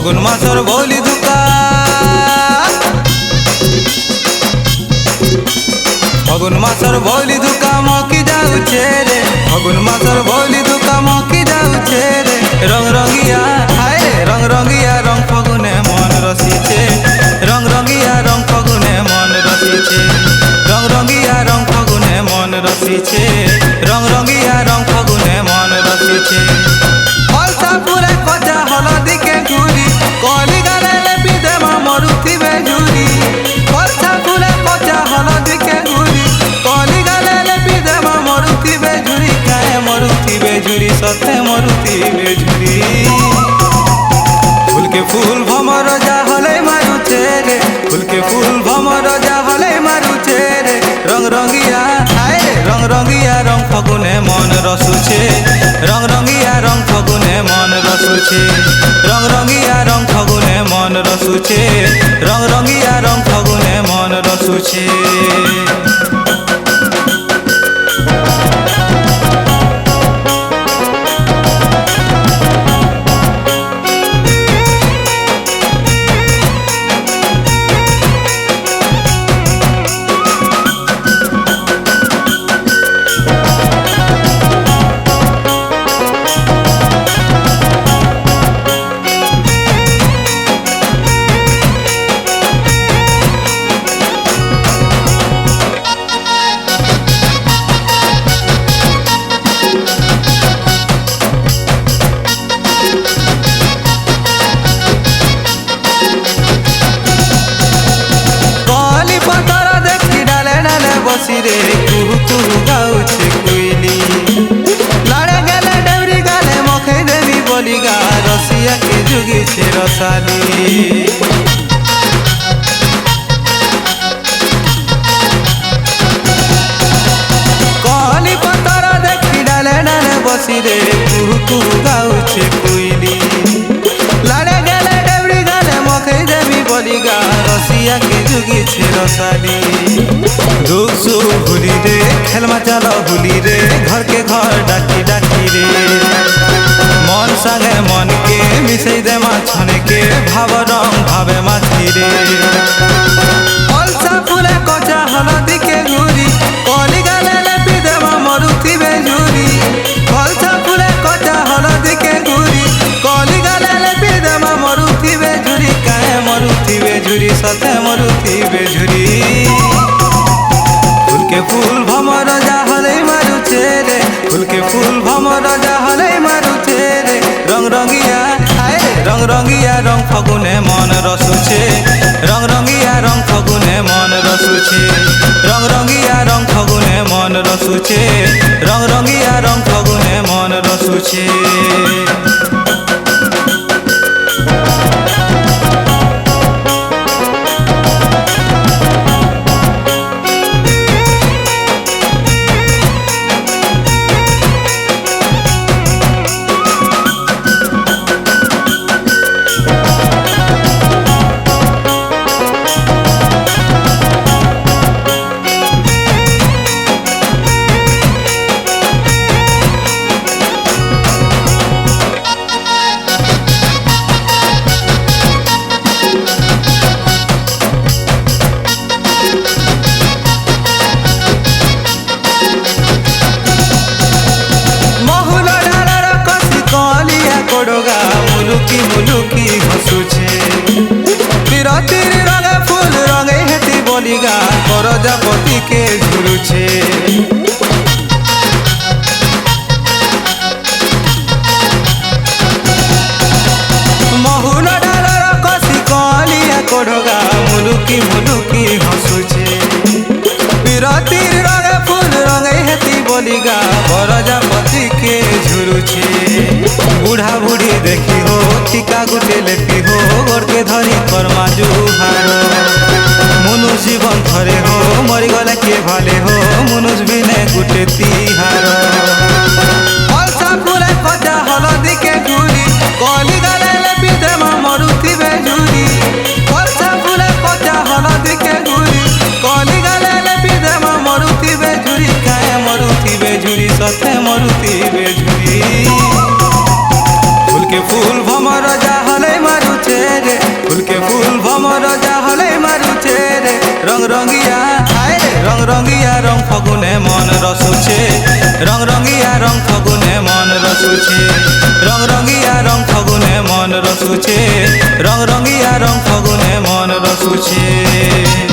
ফাগুন মাসর বলি ধুকা ফাগুন মাসর বলি ধুকা মকি যাউছে রে ফাগুন মাসর বলি ধুকা মকি যাউছে রে রং রঙিয়া হায় রং রঙিয়া রং ফাগুনে মন রসিছে রং রঙিয়া রং ফাগুনে মন রসিছে রং রঙিয়া রং ফাগুনে মন রসিছে রং রঙিয়া রং ফাগুনে মন রসিছে অলসা পুরে কজা হলদিকে ঘুরি কলি গালে লেপি দেমা মরুথিবে ঝুরি অলসা পুরে কজা হলদিকে ঘুরি কলি গালে লেপি দেমা মরুথিবে ঝুরি কায়ে মরুথিবে ঝুরি সতে মরুথিবে ঝুরি ফুল के फूल भमर जा हले मारुचे रे फूल के फूल भमर जा हले मारुचे रे रंग रंगिया हाय रंग रंगिया रंग फागुने मन रसुचे रंग रंगिया रंग फागुने मन रसुचे रंग रंगिया रंग फागुने मन रसुचे रंग रंगिया रंग फागुने मन रसुचे रे कुहू कुहू गाउछे कोइली लड़े गले डबरी गाले मखे देवी बोली गा रसिया के जुगी छे रसाली कली पतर देखी डाले डाले बसी रे कुहू कुहू गाउछे कोइली लड़े गले डबरी गाले मखे देवी बोली गा रसिया के जुगी छे रसाली दुख सुख भूली रे खेल मचाल भूली रे घर के घर डाकी डाकी रे मन संगे मन के मिसई दे माछने के भाव रंग भावे माछी रे अलसा फुले कचा हलदी के घुरी कली गाले लेपी देवा मरुथी बेझुरी अलसा फुले कचा हलदी के घुरी कली गाले लेपी देवा मरुथी बेझुरी काहे मरुथी बेझुरी सते मरुथी बेझुरी के फूल भमर जा हले मारुचे रे फूल के फूल भमर जा हले मारुचे रे रंग रंगिया हाय रंग रंगिया रंग फागुने मन रसुचे रंग रंगिया रंग फागुने मन रसुचे रंग रंगिया रंग फागुने मन रसुचे रंग रंगिया रंग फागुने मन रसुचे कोडोगा मुलुकी मुलुकी हसुचे बिरतिर रंगे फूल रंगे हेती बोलिगा करजापति के झुलुचे महुन डालर कसी कलिया कोडोगा मुलुकी मुलुकी हसुचे बिरतिर रंगे फूल रंगे हेती बोलिगा करजापति के झुलुचे बुढ़ा बुढ़ी देखी हो टीका गुटे लेपी हो गोर के धरी कर्मा जुहार मनुष जीवन थरे हो मरी गले के भाले हो मनुष बिने गुटे तिहार अलसा फुले कजा हलदी के घुरी कली गाले लेपी देमा मरुथी बेझुरी अलसा फुले कजा हलदी के घुरी कली गाले लेपी देमा मरुथी बेझुरी काहे मरुथी बेझुरी सते मरुथी बेझुरी के फूल भमर जा हले मारुचे রসুছে রং রঙিয়া রং ফগুনে মন রসুছে রং রঙিয়া রং ফগুনে মন রসুছে।